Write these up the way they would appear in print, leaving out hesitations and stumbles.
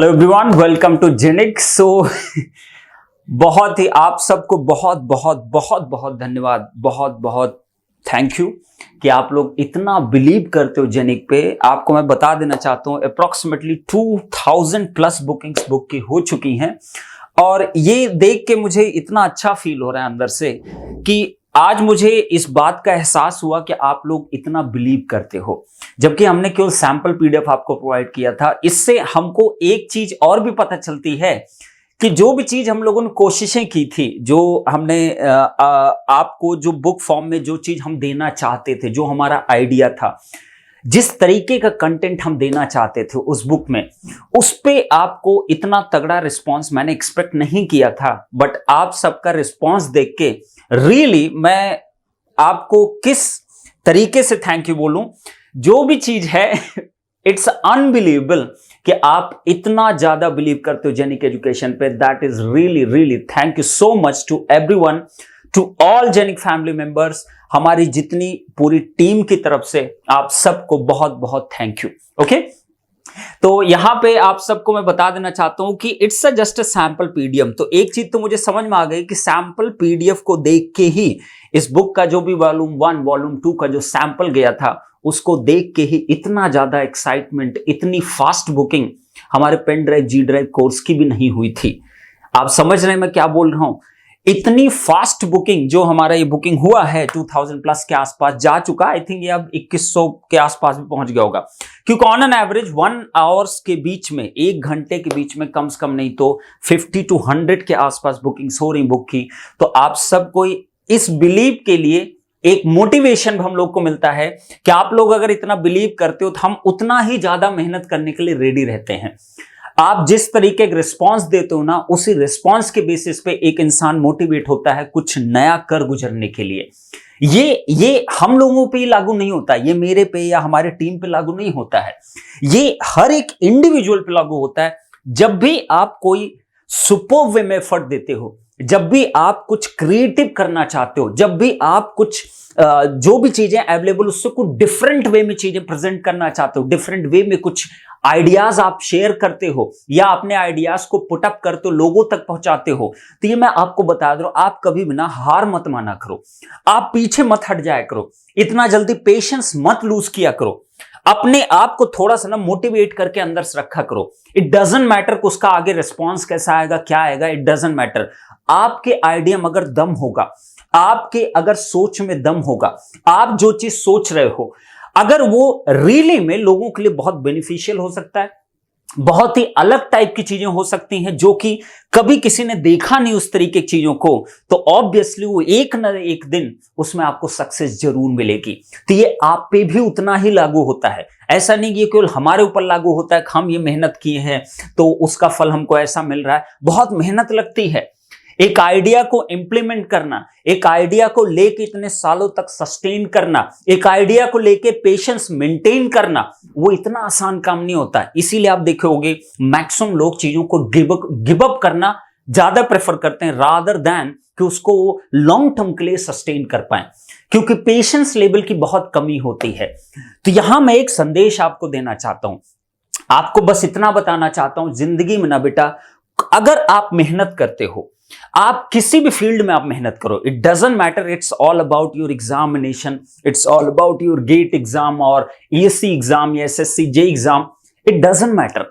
Hello everyone, welcome to Genix. So बहुत ही आप सबको बहुत बहुत बहुत बहुत धन्यवाद, बहुत बहुत थैंक यू कि आप लोग इतना बिलीव करते हो जेनिक पे। आपको मैं बता देना चाहता हूँ अप्रोक्सीमेटली 2000 प्लस बुकिंग्स बुक की हो चुकी हैं और ये देख के मुझे इतना अच्छा फील हो रहा है अंदर से कि आज मुझे इस बात का एहसास हुआ कि आप लोग इतना बिलीव करते हो, जबकि हमने केवल सैंपल पीडीएफ आपको प्रोवाइड किया था। इससे हमको एक चीज और भी पता चलती है कि जो भी चीज हम लोगों ने कोशिशें की थी, जो हमने आपको जो बुक फॉर्म में जो चीज हम देना चाहते थे, जो हमारा आइडिया था, जिस तरीके का कंटेंट हम देना चाहते थे उस बुक में, उस पे आपको इतना तगड़ा रिस्पांस मैंने एक्सपेक्ट नहीं किया था। बट आप सबका रिस्पांस देख के रियली मैं आपको किस तरीके से थैंक यू बोलूं। जो भी चीज है इट्स अनबिलीवेबल कि आप इतना ज्यादा बिलीव करते हो जेनिक एजुकेशन पे। That is really really thank you so much to everyone, to all Genic family members. हमारी जितनी पूरी टीम की तरफ से आप सबको बहुत बहुत थैंक यू। ओके, तो यहां पे आप सबको मैं बता देना चाहता हूं कि it's just a sample PDF. तो एक चीज तो मुझे समझ में आ गई कि सैंपल पीडीएफ को देख के ही इस बुक का जो भी वॉल्यूम 1 वॉल्यूम 2 का जो सैंपल गया था, उसको देख के ही इतना ज्यादा एक्साइटमेंट, इतनी फास्ट बुकिंग हमारे pen drive G drive course की भी नहीं हुई थी। आप समझ रहे हैं मैं क्या बोल रहा हूं? इतनी फास्ट बुकिंग जो हमारा ये बुकिंग हुआ है 2000 प्लस के आसपास जा चुका। आई थिंक ये अब 2100 के आसपास भी पहुंच गया होगा, क्योंकि ऑन एन एवरेज 1 आवर्स के बीच में, 1 घंटे के बीच में कम से कम नहीं तो 50 to 100 के आसपास बुकिंग्स हो रही बुक की। तो आप सबको इस बिलीव के लिए एक मोटिवेशन हम लोग को मिलता है कि आप लोग अगर इतना बिलीव करते हो तो हम उतना ही ज्यादा मेहनत करने के लिए रेडी रहते हैं। आप जिस तरीके का रिस्पांस देते हो ना, उसी रिस्पांस के बेसिस पे एक इंसान मोटिवेट होता है कुछ नया कर गुजरने के लिए। ये हम लोगों पे ही लागू नहीं होता, ये मेरे पे या हमारे टीम पे लागू नहीं होता है, ये हर एक इंडिविजुअल पे लागू होता है। जब भी आप कोई सुपर वे में एफर्ट देते हो, जब भी आप कुछ क्रिएटिव करना चाहते हो, जब भी आप कुछ जो भी चीजें अवेलेबल उससे कुछ डिफरेंट वे में चीजें प्रेजेंट करना चाहते हो, डिफरेंट वे में कुछ आइडियाज आप शेयर करते हो या अपने आइडियाज को पुट अप करते हो, लोगों तक पहुंचाते हो, तो ये मैं आपको बता दूं, आप कभी भी ना हार मत माना करो, आप पीछे मत हट जाया करो, इतना जल्दी पेशेंस मत लूज किया करो, अपने आप को थोड़ा सा ना मोटिवेट करके अंदर से रखा करो। इट डजंट मैटर कि उसका आगे रिस्पॉन्स कैसा आएगा, क्या आएगा, इट डजंट मैटर। आपके आइडिया में अगर दम होगा, आपके अगर सोच में दम होगा, आप जो चीज सोच रहे हो अगर वो रियली में लोगों के लिए बहुत बेनिफिशियल हो सकता है, बहुत ही अलग टाइप की चीजें हो सकती हैं जो कि कभी किसी ने देखा नहीं उस तरीके की चीजों को, तो ऑब्वियसली वो एक न एक दिन उसमें आपको सक्सेस जरूर मिलेगी। तो ये आप पे भी उतना ही लागू होता है। ऐसा नहीं कि ये केवल हमारे ऊपर लागू होता है कि हम ये मेहनत किए हैं तो उसका फल हमको ऐसा मिल रहा है। बहुत मेहनत लगती है एक आइडिया को इंप्लीमेंट करना, एक आइडिया को लेके इतने सालों तक सस्टेन करना, एक आइडिया को लेके पेशेंस मेंटेन करना, वो इतना आसान काम नहीं होता है। इसीलिए आप देखोगे मैक्सिमम लोग चीजों को गिव अप करना ज्यादा प्रेफर करते हैं रादर देन कि उसको लॉन्ग टर्म के लिए सस्टेन कर पाए, क्योंकि पेशेंस लेवल की बहुत कमी होती है। तो यहां मैं एक संदेश आपको देना चाहता हूं, आपको बस इतना बताना चाहता हूं, जिंदगी में ना बेटा, अगर आप मेहनत करते हो, आप किसी भी फील्ड में आप मेहनत करो, it doesn't matter, it's all about your examination, it's all about your GATE exam और ईएससी एग्जाम या SSC JE exam, it doesn't matter.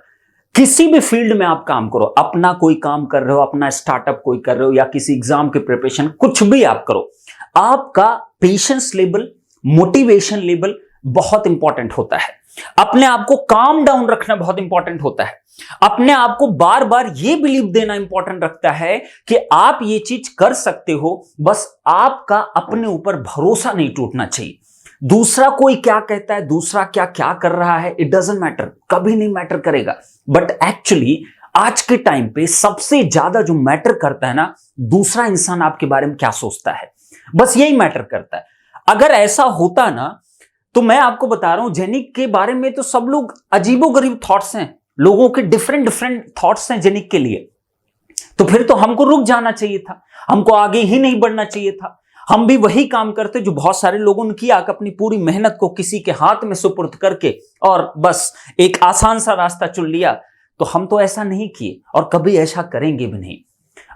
किसी भी फील्ड में आप काम करो, अपना कोई काम कर रहे हो, अपना स्टार्टअप कोई कर रहे हो या किसी एग्जाम के प्रिपरेशन, कुछ भी आप करो, आपका पेशेंस लेवल, मोटिवेशन लेवल बहुत इंपॉर्टेंट होता है। अपने आप को काम डाउन रखना बहुत इंपॉर्टेंट होता है। अपने आप को बार बार ये बिलीव देना इंपॉर्टेंट रखता है कि आप ये चीज कर सकते हो, बस आपका अपने ऊपर भरोसा नहीं टूटना चाहिए। दूसरा कोई क्या कहता है, दूसरा क्या क्या कर रहा है, इट डजंट मैटर, कभी नहीं मैटर करेगा। बट एक्चुअली आज के टाइम पे सबसे ज्यादा जो मैटर करता है ना, दूसरा इंसान आपके बारे में क्या सोचता है, बस यही मैटर करता है। अगर ऐसा होता ना, तो मैं आपको बता रहा हूं जेनिक के बारे में तो सब लोग अजीबोगरीब थॉट्स हैं, लोगों के डिफरेंट डिफरेंट थॉट्स हैं जेनिक के लिए, तो फिर तो हमको रुक जाना चाहिए था, हमको आगे ही नहीं बढ़ना चाहिए था। हम भी वही काम करते जो बहुत सारे लोगों ने किया, कि अपनी पूरी मेहनत को किसी के हाथ में सुपुर्द करके और बस एक आसान सा रास्ता चुन लिया। तो हम तो ऐसा नहीं किए और कभी ऐसा करेंगे भी नहीं।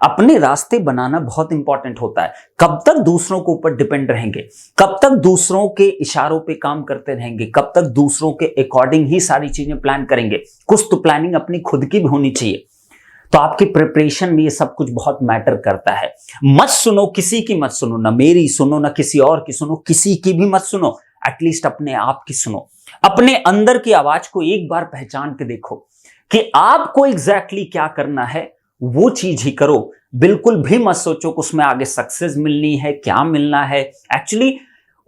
अपने रास्ते बनाना बहुत इंपॉर्टेंट होता है। कब तक दूसरों के ऊपर डिपेंड रहेंगे, कब तक दूसरों के इशारों पे काम करते रहेंगे, कब तक दूसरों के अकॉर्डिंग ही सारी चीजें प्लान करेंगे। कुछ तो प्लानिंग अपनी खुद की भी होनी चाहिए। तो आपकी प्रिपरेशन में ये सब कुछ बहुत मैटर करता है। मत सुनो किसी की, मत सुनो, ना मेरी सुनो ना किसी और की सुनो, किसी की भी मत सुनो, एटलीस्ट अपने आप की सुनो। अपने अंदर की आवाज को एक बार पहचान के देखो कि आपको एग्जैक्टली क्या करना है, वो चीज ही करो। बिल्कुल भी मत सोचो कि उसमें आगे सक्सेस मिलनी है, क्या मिलना है। एक्चुअली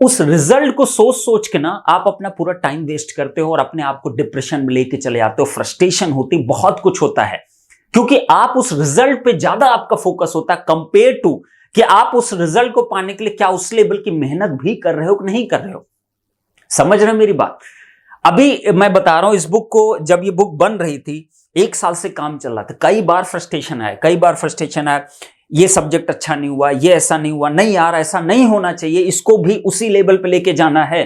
उस रिजल्ट को सोच सोच के ना आप अपना पूरा टाइम वेस्ट करते हो और अपने आप को डिप्रेशन में लेके चले जाते हो, फ्रस्ट्रेशन होती, बहुत कुछ होता है, क्योंकि आप उस रिजल्ट पे ज्यादा आपका फोकस होता है कंपेयर टू कि आप उस रिजल्ट को पाने के लिए क्या उस लेवल की मेहनत भी कर रहे हो कि नहीं कर रहे हो। समझ रहे हो मेरी बात? अभी मैं बता रहा हूं, इस बुक को जब ये बुक बन रही थी 1 साल से काम चल रहा था। कई बार फ्रस्ट्रेशन आया, ये सब्जेक्ट अच्छा नहीं हुआ, ये ऐसा नहीं हुआ, नहीं यार ऐसा नहीं होना चाहिए, इसको भी उसी लेवल पे लेके जाना है।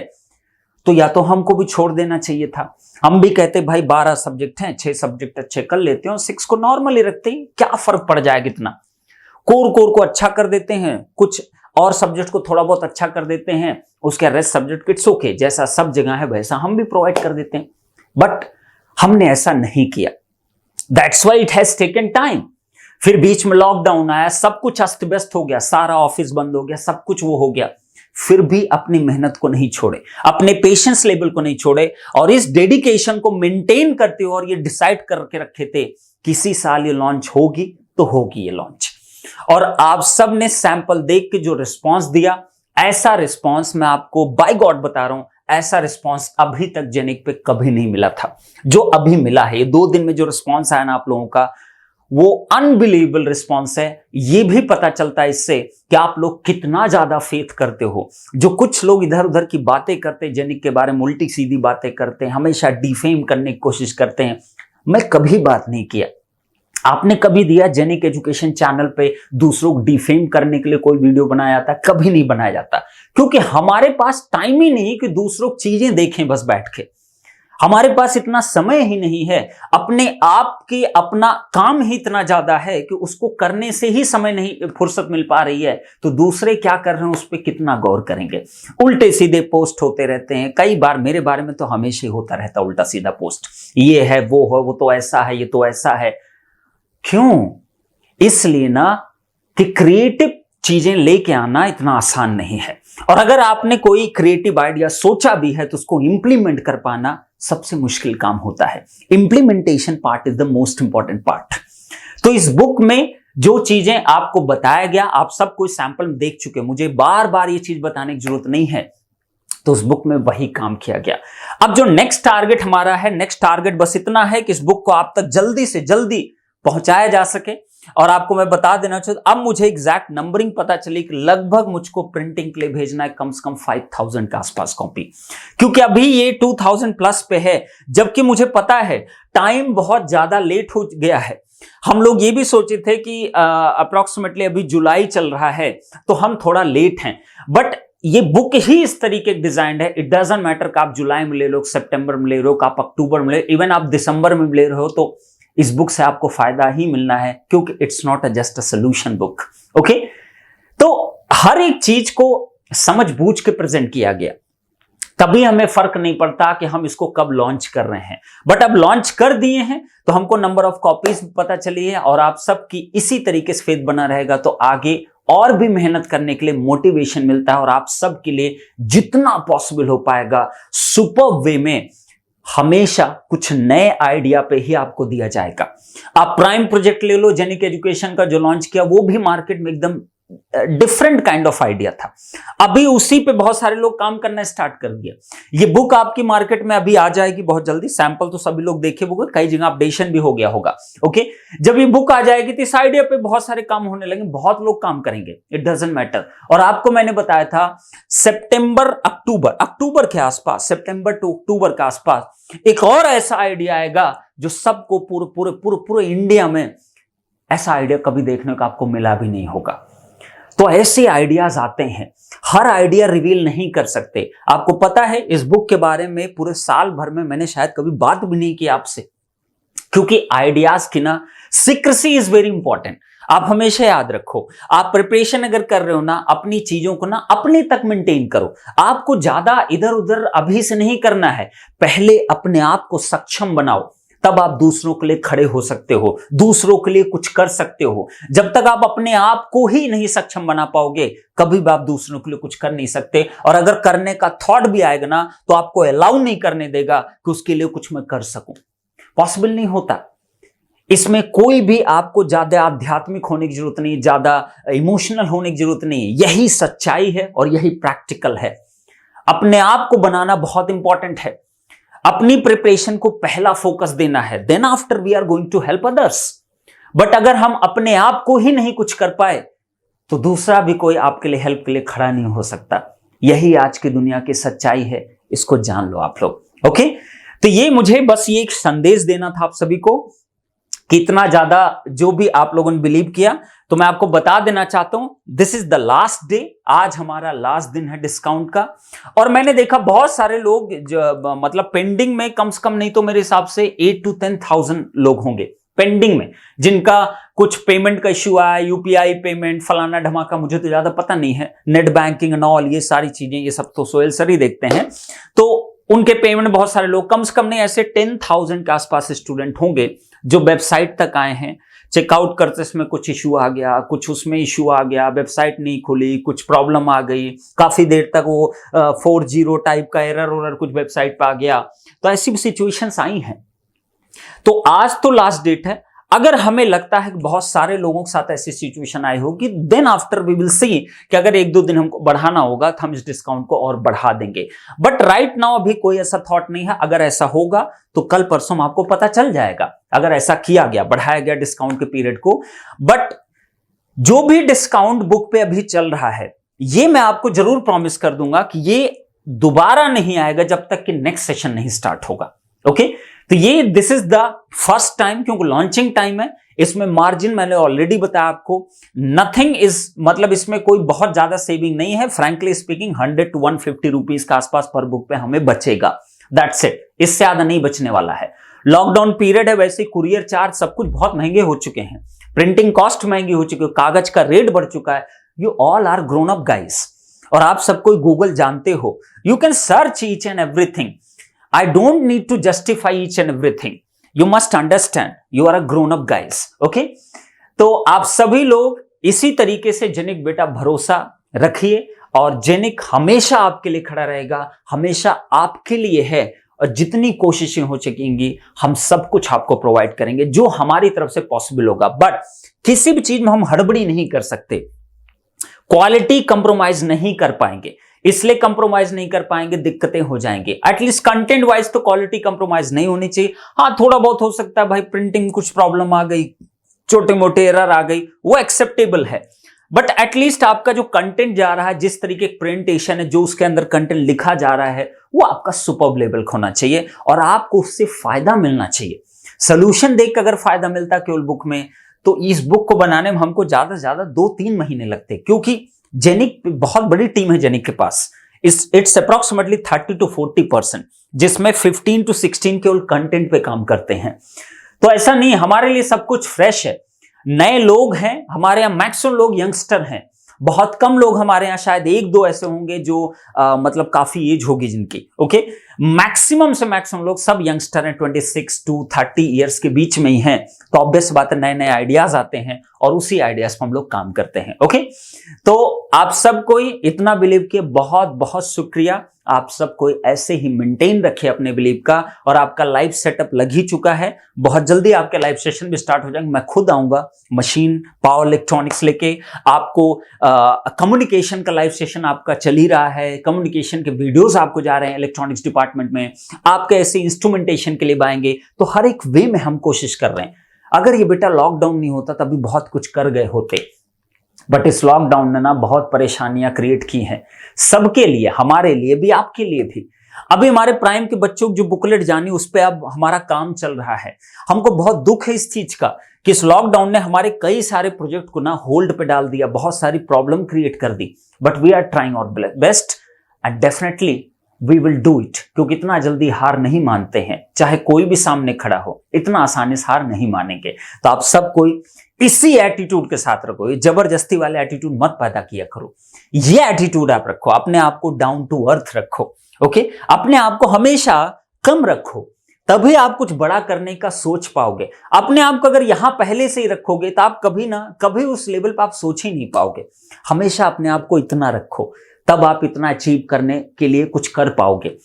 तो या तो हमको भी छोड़ देना चाहिए था। हम भी कहते भाई 12 सब्जेक्ट हैं, 6 सब्जेक्ट अच्छे कर लेते हैं और 6 को नॉर्मल ही रखते हैं, क्या फर्क पड़ जाएगा इतना। कोर को अच्छा कर देते हैं, कुछ और सब्जेक्ट को थोड़ा बहुत अच्छा कर देते हैं, उसके रेस्ट सब्जेक्ट इट्स ओके, जैसा सब जगह है वैसा हम भी प्रोवाइड कर देते हैं। बट हमने ऐसा नहीं किया। That's why it has taken time. फिर बीच में लॉकडाउन आया, सब कुछ अस्त व्यस्त हो गया, सारा ऑफिस बंद हो गया, सब कुछ वो हो गया। फिर भी अपनी मेहनत को नहीं छोड़े, अपने पेशेंस लेवल को नहीं छोड़े और इस डेडिकेशन को मेंटेन करते हो और ये डिसाइड करके रखे थे किसी साल ये लॉन्च होगी तो होगी ये लॉन्च। और आप सब ने सैंपल देख के जो रिस्पांस दिया, ऐसा रिस्पांस मैं आपको बाय गॉड बता रहा हूं, ऐसा रिस्पांस अभी तक जेनिक पे कभी नहीं मिला था जो अभी मिला है। ये 2 दिन में जो रिस्पांस आया ना आप लोगों का, वो अनबिलीवेबल रिस्पांस है। ये भी पता चलता है इससे कि आप लोग कितना ज्यादा फेथ करते हो। जो कुछ लोग इधर उधर की बातें करते हैं, जेनिक के बारे में उल्टी सीधी बातें करते हैं, हमेशा डिफेम करने की कोशिश करते हैं, मैं कभी बात नहीं किया। आपने कभी दिया जेनिक एजुकेशन चैनल पे दूसरों को डिफेम करने के लिए कोई वीडियो बनाया जाता? कभी नहीं बनाया जाता, क्योंकि हमारे पास टाइम ही नहीं कि दूसरों चीजें देखें बस बैठ के। हमारे पास इतना समय ही नहीं है, अपने आप की अपना काम ही इतना ज्यादा है कि उसको करने से ही समय नहीं, फुर्सत मिल पा रही है, तो दूसरे क्या कर रहे हैं उस पर कितना गौर करेंगे। उल्टे सीधे पोस्ट होते रहते हैं। कई बार मेरे बारे में तो हमेशा ही होता रहता उल्टा सीधा पोस्ट, ये है वो तो ऐसा है, ये तो ऐसा है। क्यों? इसलिए ना कि क्रिएटिव चीजें लेके आना इतना आसान नहीं है, और अगर आपने कोई क्रिएटिव आइडिया सोचा भी है तो उसको इंप्लीमेंट कर पाना सबसे मुश्किल काम होता है। Implementation part is the most important part. तो इस बुक में जो चीजें आपको बताया गया, आप सब कोई सैंपल में देख चुके, मुझे बार बार ये चीज बताने की जरूरत नहीं है। तो उस बुक में वही काम किया गया। अब जो नेक्स्ट टारगेट हमारा है, नेक्स्ट टारगेट बस इतना है कि इस बुक को आप तक जल्दी से जल्दी पहुंचाया जा सके। और आपको मैं बता देना चाहूँ, अब मुझे एग्जैक्ट नंबरिंग पता चली कि लगभग मुझको प्रिंटिंग के लिए भेजना है कम से कम 5000 के आसपास कॉपी, क्योंकि अभी ये 2000 प्लस पे है। जबकि मुझे पता है टाइम बहुत ज्यादा लेट हो गया है। हम लोग ये भी सोचे थे कि अप्रोक्सीमेटली अभी जुलाई चल रहा है तो हम थोड़ा लेट हैं, बट ये बुक ही इस तरीके की डिजाइन है, इट डजंट मैटर कि आप जुलाई में ले लो, सितंबर में ले लो, आप अक्टूबर में ले, इवन आप दिसंबर में ले रहे हो, तो इस बुक से आपको फायदा ही मिलना है, क्योंकि it's not just a solution book. Okay, तो हर एक चीज को समझ बूझ के प्रेजेंट किया गया, तभी हमें फर्क नहीं पड़ता कि हम इसको कब लॉन्च कर रहे हैं। बट अब लॉन्च कर दिए हैं तो हमको नंबर ऑफ कॉपीज पता चली है, और आप सबकी इसी तरीके से फेथ बना रहेगा तो आगे और भी मेहनत करने के लिए मोटिवेशन मिलता है, और आप सबके लिए जितना पॉसिबल हो पाएगा सुपर वे में हमेशा कुछ नए आइडिया पे ही आपको दिया जाएगा। आप प्राइम प्रोजेक्ट ले लो, जेनिक एजुकेशन का जो लॉन्च किया, वो भी मार्केट में एकदम डिफरेंट काइंड ऑफ आइडिया था। अभी उसी पे बहुत सारे लोग काम करना स्टार्ट कर दिया। ये बुक आपकी मार्केट में अभी आ जाएगी बहुत जल्दी। सैंपल तो सभी लोग देखे होंगे, कई जगह अपडेशन भी हो गया होगा। ओके, जब ये बुक आ जाएगी तो इस आइडिया पे बहुत सारे काम होने लगे, बहुत लोग काम करेंगे, इट डजंट मैटर। और आपको मैंने बताया था सितंबर अक्टूबर के आसपास, सितंबर टू अक्टूबर के आसपास एक और ऐसा आइडिया आएगा जो सबको पूरे इंडिया में ऐसा आइडिया कभी देखने को आपको मिला भी नहीं होगा। तो ऐसे आइडियाज आते हैं, हर आइडिया रिवील नहीं कर सकते। आपको पता है इस बुक के बारे में पूरे साल भर में मैंने शायद कभी बात भी नहीं की आपसे, क्योंकि आइडियाज की ना सीक्रेसी इज वेरी इंपॉर्टेंट। आप हमेशा याद रखो, आप प्रिपरेशन अगर कर रहे हो ना, अपनी चीजों को ना अपने तक मेंटेन करो। आपको ज्यादा इधर उधर अभी से नहीं करना है, पहले अपने आप को सक्षम बनाओ, तब आप दूसरों के लिए खड़े हो सकते हो, दूसरों के लिए कुछ कर सकते हो। जब तक आप अपने आप को ही नहीं सक्षम बना पाओगे, कभी भी आप दूसरों के लिए कुछ कर नहीं सकते। और अगर करने का थॉट भी आएगा ना, तो आपको अलाउ नहीं करने देगा कि उसके लिए कुछ मैं कर सकूं। पॉसिबल नहीं होता। इसमें कोई भी आपको ज्यादा आध्यात्मिक होने की जरूरत नहीं, ज्यादा इमोशनल होने की जरूरत नहीं है। यही सच्चाई है और यही प्रैक्टिकल है। अपने आप को बनाना बहुत इंपॉर्टेंट है। अपनी प्रिपरेशन को पहला फोकस देना है, then after we are going to help others. But अगर हम अपने आप को ही नहीं कुछ कर पाए, तो दूसरा भी कोई आपके लिए हेल्प के लिए खड़ा नहीं हो सकता। यही आज की दुनिया की सच्चाई है, इसको जान लो आप लोग। ओके, तो ये मुझे बस ये एक संदेश देना था आप सभी को कि इतना ज्यादा जो भी आप लोगों ने बिलीव किया, तो मैं आपको बता देना चाहता हूं, this is the last day. आज हमारा लास्ट दिन है डिस्काउंट का। और मैंने देखा बहुत सारे लोग मतलब पेंडिंग में, कम से कम नहीं तो मेरे हिसाब से 8 to 10,000 लोग होंगे पेंडिंग में, जिनका कुछ पेमेंट का इश्यू आया, यूपीआई पेमेंट फलाना धमाका, मुझे तो ज्यादा पता नहीं है, नेट बैंकिंग एंड ऑल, ये सारी चीजें ये सब तो सोहेल सर ही देखते हैं। तो उनके पेमेंट बहुत सारे लोग, कम से कम नहीं ऐसे 10,000 के आसपास स्टूडेंट होंगे जो वेबसाइट तक आए हैं। चेकआउट करते समय कुछ इशू आ गया, कुछ उसमें इशू आ गया, वेबसाइट नहीं खुली, कुछ प्रॉब्लम आ गई, काफी देर तक वो 40 टाइप का एरर कुछ वेबसाइट पे आ गया। तो ऐसी भी सिचुएशंस आई हैं। तो आज तो लास्ट डेट है। अगर हमें लगता है कि बहुत सारे लोगों के साथ ऐसी सिचुएशन आई होगी, then after we will see कि अगर 1-2 दिन हमको बढ़ाना होगा तो हम इस डिस्काउंट को और बढ़ा देंगे। बट राइट नाउ अभी कोई ऐसा थॉट नहीं है। अगर ऐसा होगा तो कल परसों आपको पता चल जाएगा, अगर ऐसा किया गया, बढ़ाया गया डिस्काउंट के पीरियड को। बट जो भी डिस्काउंट बुक पे अभी चल रहा है, ये मैं आपको जरूर प्रॉमिस कर दूंगा कि ये दोबारा नहीं आएगा जब तक कि नेक्स्ट सेशन नहीं स्टार्ट होगा। ओके, तो ये this is the first time, क्योंकि लॉन्चिंग टाइम है। इसमें मार्जिन मैंने ऑलरेडी बताया आपको, नथिंग इज, मतलब इसमें कोई बहुत ज्यादा सेविंग नहीं है। फ्रैंकली स्पीकिंग 100 to 150 रुपीज के आसपास पर बुक पे हमें बचेगा, दैट्स इट। इससे ज्यादा नहीं बचने वाला है। लॉकडाउन पीरियड है, वैसे कुरियर चार्ज सब कुछ बहुत महंगे हो चुके हैं, प्रिंटिंग कॉस्ट महंगी हो चुकी है, कागज का रेट बढ़ चुका है। You all are grown up guys, और आप सब कोई गूगल जानते हो, you can search each and everything. I don't need to justify each and everything. You must understand. You are a grown-up guys. Okay? तो आप सभी लोग इसी तरीके से जेनिक बेटा भरोसा रखिए, और जेनिक हमेशा आपके लिए खड़ा रहेगा, हमेशा आपके लिए है। और जितनी कोशिशें हो सकेंगी हम सब कुछ आपको प्रोवाइड करेंगे जो हमारी तरफ से पॉसिबल होगा। बट किसी भी चीज में हम हड़बड़ी नहीं कर सकते, क्वालिटी कंप्रोमाइज नहीं कर पाएंगे। इसलिए कंप्रोमाइज नहीं कर पाएंगे, दिक्कतें हो जाएंगी। एटलीस्ट कंटेंट वाइज तो क्वालिटी कंप्रोमाइज नहीं होनी चाहिए। हाँ, थोड़ा बहुत हो सकता है भाई, प्रिंटिंग कुछ प्रॉब्लम आ गई, छोटे मोटे एरर आ गई, वो एक्सेप्टेबल है। बट एटलीस्ट आपका जो कंटेंट जा रहा है, जिस तरीके की प्रेजेंटेशन है, जो उसके अंदर कंटेंट लिखा जा रहा है, वो आपका सुपर्ब लेवल का होना चाहिए और आपको उससे फायदा मिलना चाहिए। सोल्यूशन देख अगर फायदा मिलता केवल बुक में, तो इस बुक को बनाने में हमको ज्यादा से ज्यादा 2-3 महीने लगते, क्योंकि जेनिक बहुत बड़ी टीम है जेनिक के पास। इट्स अप्रोक्सीमेटली 30 to 40%, जिसमें 15 to 16 केवल कंटेंट पे काम करते हैं। तो ऐसा नहीं, हमारे लिए सब कुछ फ्रेश है। नए लोग हैं हमारे यहाँ, मैक्सिमम लोग यंगस्टर हैं। बहुत कम लोग हमारे यहाँ, शायद 1-2 ऐसे होंगे जो मतलब काफी एज होगी जिनकी। ओके, मैक्सिमम से मैक्सिमम लोग सब यंगस्टर हैं, 26 to 30 ईयर्स के बीच में ही हैं। तो ऑब्वियस बात है, नए नए आइडियाज आते हैं और उसी आइडियाज पर हम लोग काम करते हैं। ओके, तो आप सब कोई इतना बिलीव किए, बहुत बहुत शुक्रिया। आप सब कोई ऐसे ही मेंटेन रखिए अपने बिलीव का, और आपका लाइव सेटअप लग ही चुका है। बहुत जल्दी आपके लाइव सेशन भी स्टार्ट हो जाएंगे। मैं खुद आऊंगा मशीन पावर इलेक्ट्रॉनिक्स लेके, आपको कम्युनिकेशन का लाइव सेशन आपका चल ही रहा है, कम्युनिकेशन के वीडियोस आपको जा रहे हैं इलेक्ट्रॉनिक्स डिपार्टमेंट में, आपके ऐसे इंस्ट्रूमेंटेशन के लिए आएंगे। तो हर एक वे में हम कोशिश कर रहे हैं। अगर ये बेटा लॉकडाउन नहीं होता तभी बहुत कुछ कर गए होते, बट इस लॉकडाउन ने ना बहुत परेशानियां क्रिएट की हैं सबके लिए, हमारे लिए भी, आपके लिए भी। अभी हमारे प्राइम के बच्चों को जो बुकलेट जानी, उस पर अब हमारा काम चल रहा है। हमको बहुत दुख है इस चीज का कि इस लॉकडाउन ने हमारे कई सारे प्रोजेक्ट को ना होल्ड पे डाल दिया, बहुत सारी प्रॉब्लम क्रिएट कर दी। But we are trying our best and definitely we will do it, क्योंकि इतना जल्दी हार नहीं मानते हैं, चाहे कोई भी सामने खड़ा हो, इतना आसानी से हार नहीं मानेंगे। तो आप सब कोई इसी एटीट्यूड के साथ रखो, ये जबरदस्ती वाले एटीट्यूड मत पैदा किया करो, ये एटीट्यूड आप रखो, अपने आप को डाउन टू अर्थ रखो, ओके, अपने आप को हमेशा कम रखो, तभी आप कुछ बड़ा करने का सोच पाओगे। अपने आप को अगर यहां पहले से ही रखोगे तो आप कभी ना कभी उस लेवल पर आप सोच ही नहीं पाओगे। हमेशा अपने आप को इतना रखो, तब आप इतना अचीव करने के लिए कुछ कर पाओगे।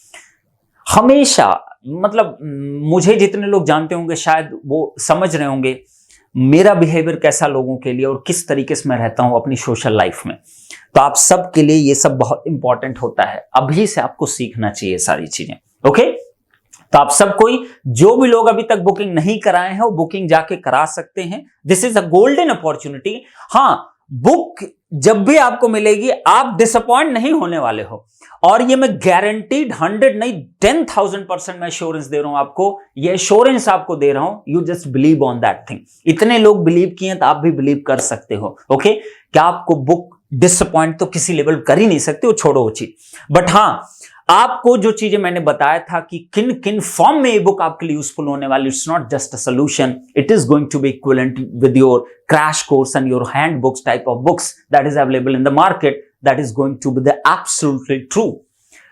हमेशा मतलब मुझे जितने लोग जानते होंगे शायद वो समझ रहे होंगे मेरा बिहेवियर कैसा लोगों के लिए और किस तरीके से मैं रहता हूं अपनी सोशल लाइफ में। तो आप सब के लिए ये सब बहुत इंपॉर्टेंट होता है, अभी से आपको सीखना चाहिए सारी चीजें, ओके। तो आप सब कोई जो भी लोग अभी तक बुकिंग नहीं कराए हैं वो बुकिंग जाके करा सकते हैं। This is a golden opportunity. हाँ, बुक जब भी आपको मिलेगी आप डिसअपॉइंट नहीं होने वाले हो, और ये मैं गारंटीड 100 नहीं 10,000% मैं एश्योरेंस दे रहा हूं आपको, ये एश्योरेंस आपको दे रहा हूं। You just believe on that thing. इतने लोग बिलीव किए तो आप भी बिलीव कर सकते हो, ओके। क्या आपको बुक डिसअपॉइंट तो किसी लेवल कर ही नहीं सकते, वो छोड़ो वो चीज। बट हाँ, आपको जो चीजें मैंने बताया था कि किन किन फॉर्म में ये बुक आपके लिए यूजफुल होने वाली, it's not just a solution, it is going to be equivalent with your crash course and your hand books type of books that is available in the market, that is going to be the absolutely true.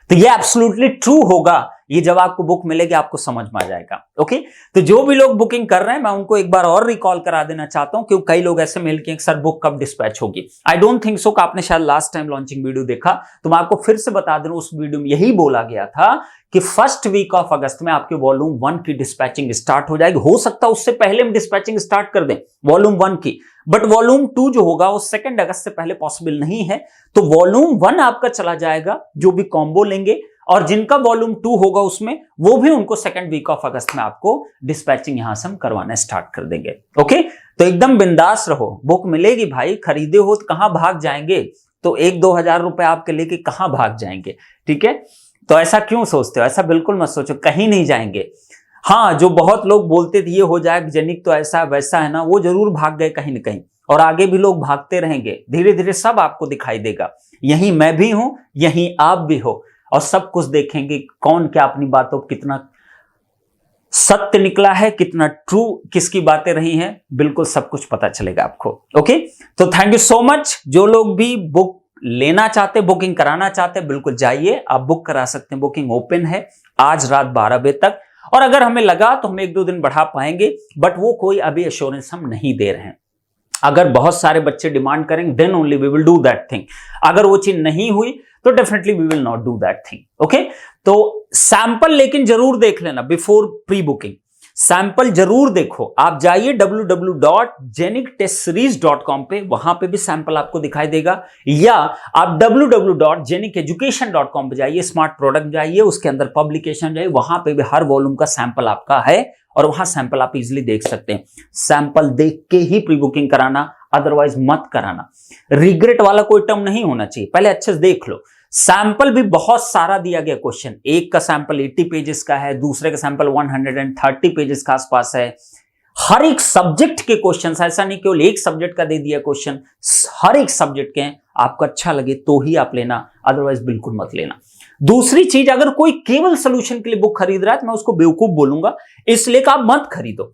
तो ये absolutely true होगा, ये जब आपको book मिलेगी आपको समझ में आ जाएगा, ओके। तो जो भी लोग बुकिंग कर रहे हैं मैं उनको एक बार और रिकॉल करा देना चाहता हूं, क्योंकि कई लोग ऐसे मेल किए सर बुक कब डिस्पैच होगी। आई डोंट थिंक सो कि आपने शायद लास्ट टाइम लॉन्चिंग वीडियो देखा, तो मैं आपको फिर से बता दूं, उस वीडियो में यही बोला गया था कि फर्स्ट वीक ऑफ अगस्त में आपके वॉल्यूम 1 की डिस्पैचिंग स्टार्ट हो जाएगी। हो सकता है उससे पहले हम डिस्पैचिंग स्टार्ट कर दें वॉल्यूम 1 की, बट वॉल्यूम 2 जो होगा वो 2 अगस्त से पहले पॉसिबल नहीं है। तो वॉल्यूम 1 आपका चला जाएगा जो भी कॉम्बो लेंगे, और जिनका वॉल्यूम 2 होगा उसमें वो भी उनको 2nd वीक ऑफ अगस्त में आपको डिस्पैचिंग यहां से हम करवाना स्टार्ट कर देंगे, ओके। तो एकदम बिंदास रहो, बुक मिलेगी भाई, खरीदे हो तो कहां भाग जाएंगे, तो 1-2 हजार रुपए आपके लेके कहां भाग जाएंगे, ठीक है। तो ऐसा क्यों सोचते हो, ऐसा बिल्कुल मत सोचो, कहीं नहीं जाएंगे। हाँ, जो बहुत लोग बोलते थे ये हो जाए जेनिक तो ऐसा वैसा है ना, वो जरूर भाग गए कहीं ना कहीं, और आगे भी लोग भागते रहेंगे, धीरे धीरे सब आपको दिखाई देगा। यहीं मैं भी हूं, यहीं आप भी हो, और सब कुछ देखेंगे कौन क्या अपनी बातों कितना सत्य निकला है, कितना ट्रू किसकी बातें रही हैं, बिल्कुल सब कुछ पता चलेगा आपको, ओके। तो थैंक यू सो मच। जो लोग भी बुक लेना चाहते, बुकिंग कराना चाहते, बिल्कुल जाइए, आप बुक करा सकते हैं। बुकिंग ओपन है आज रात 12 बजे तक, और अगर हमें लगा तो हम 1-2 दिन बढ़ा पाएंगे, बट वो कोई अभी एश्योरेंस हम नहीं दे रहे हैं। अगर बहुत सारे बच्चे डिमांड करेंगे then only we will do that thing. अगर वो चीज नहीं हुई तो definitely we will not do that thing, okay. तो सैंपल लेकिन जरूर देख लेना बिफोर प्री बुकिंग, सैंपल जरूर देखो। आप जाइए www.genictestseries.com पे, वहां पे भी सैंपल आपको दिखाई देगा, या आप www.geniceducation.com पे जाइए, स्मार्ट प्रोडक्ट जाइए, उसके अंदर पब्लिकेशन जाइए, वहां पे भी हर वॉल्यूम का सैंपल आपका है, और वहां सैंपल आप इजीली देख सकते हैं। सैंपल देख के ही प्री बुकिंग कराना, अदरवाइज मत कराना। रिग्रेट वाला कोई टर्म नहीं होना चाहिए, पहले अच्छे से देख लो। सैंपल भी बहुत सारा दिया गया क्वेश्चन, एक का सैंपल 80 पेजेस का है, दूसरे का सैंपल 130 पेजेस का आसपास है। हर एक सब्जेक्ट के क्वेश्चन, ऐसा नहीं केवल एक सब्जेक्ट का दे दिया क्वेश्चन, हर एक सब्जेक्ट के हैं। आपको अच्छा लगे तो ही आप लेना, अदरवाइज बिल्कुल मत लेना। दूसरी चीज, अगर कोई केवल सोल्यूशन के लिए बुक खरीद रहा है तो मैं उसको बेवकूफ बोलूंगा, इसलिए कि आप मत खरीदो।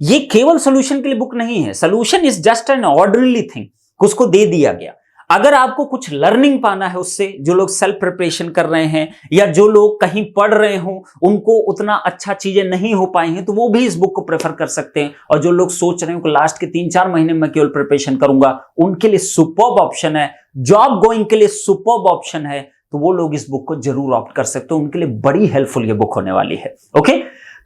ये केवल सोल्यूशन के लिए बुक नहीं है, solution is just an ordinary thing, उसको दे दिया गया। अगर आपको कुछ लर्निंग पाना है उससे, जो लोग सेल्फ प्रिपरेशन कर रहे हैं या जो लोग कहीं पढ़ रहे हो, उनको उतना अच्छा चीजें नहीं हो पाई हैं, तो वो भी इस बुक को प्रेफर कर सकते हैं। और जो लोग सोच रहे हो कि लास्ट के 3-4 महीने में केवल प्रिपरेशन करूंगा, उनके लिए सुपर्ब ऑप्शन है। जॉब गोइंग के लिए सुपर्ब ऑप्शन है, तो वो लोग इस बुक को जरूर ऑप्ट कर सकते हो, उनके लिए बड़ी हेल्पफुल ये बुक होने वाली है, ओके।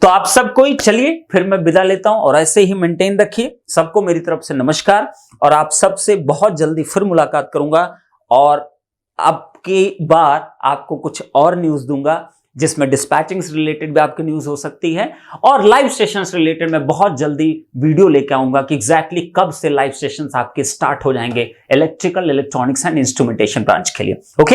तो आप सबको ही चलिए फिर मैं विदा लेता हूं, और ऐसे ही मेंटेन रखिए। सबको मेरी तरफ से नमस्कार, और आप सबसे बहुत जल्दी फिर मुलाकात करूंगा, और आपकी बार आपको कुछ और न्यूज दूंगा, जिसमें डिस्पैचिंग से रिलेटेड भी आपकी न्यूज हो सकती है, और लाइव सेशन से रिलेटेड मैं बहुत जल्दी वीडियो लेके आऊंगा कि एग्जैक्टली कब से लाइव सेशंस आपके स्टार्ट हो जाएंगे electrical, electronics and instrumentation branch के लिए, ओके।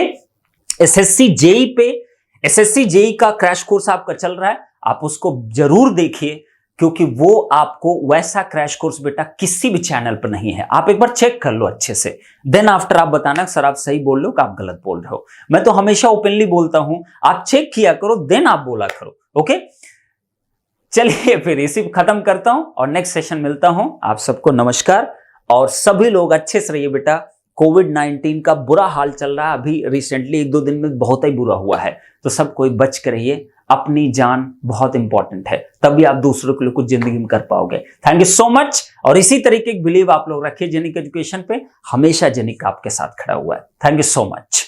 एसएससी जेई पे, एसएससी जेई का क्रैश कोर्स आपका चल रहा है, आप उसको जरूर देखिए, क्योंकि वो आपको वैसा क्रैश कोर्स बेटा किसी भी चैनल पर नहीं है। आप एक बार चेक कर लो अच्छे से, देन आफ्टर आप बताना सर आप सही बोल रहे हो कि आप गलत बोल रहे हो। मैं तो हमेशा ओपनली बोलता हूं, आप चेक किया करो देन आप बोला करो। ओके, चलिए फिर इसी को खत्म करता हूं और नेक्स्ट सेशन मिलता हूं। आप सबको नमस्कार और सभी लोग अच्छे से रहिए बेटा। कोविड-19 का बुरा हाल चल रहा है अभी, रिसेंटली 1-2 दिन में बहुत ही बुरा हुआ है, तो सब कोई बच के रहिए। अपनी जान बहुत इंपॉर्टेंट है, तभी आप दूसरों के लिए कुछ जिंदगी में कर पाओगे। Thank you so much. और इसी तरीके की बिलीव आप लोग रखिए जेनिक एजुकेशन पे, हमेशा जेनिक आपके साथ खड़ा हुआ है। Thank you so much.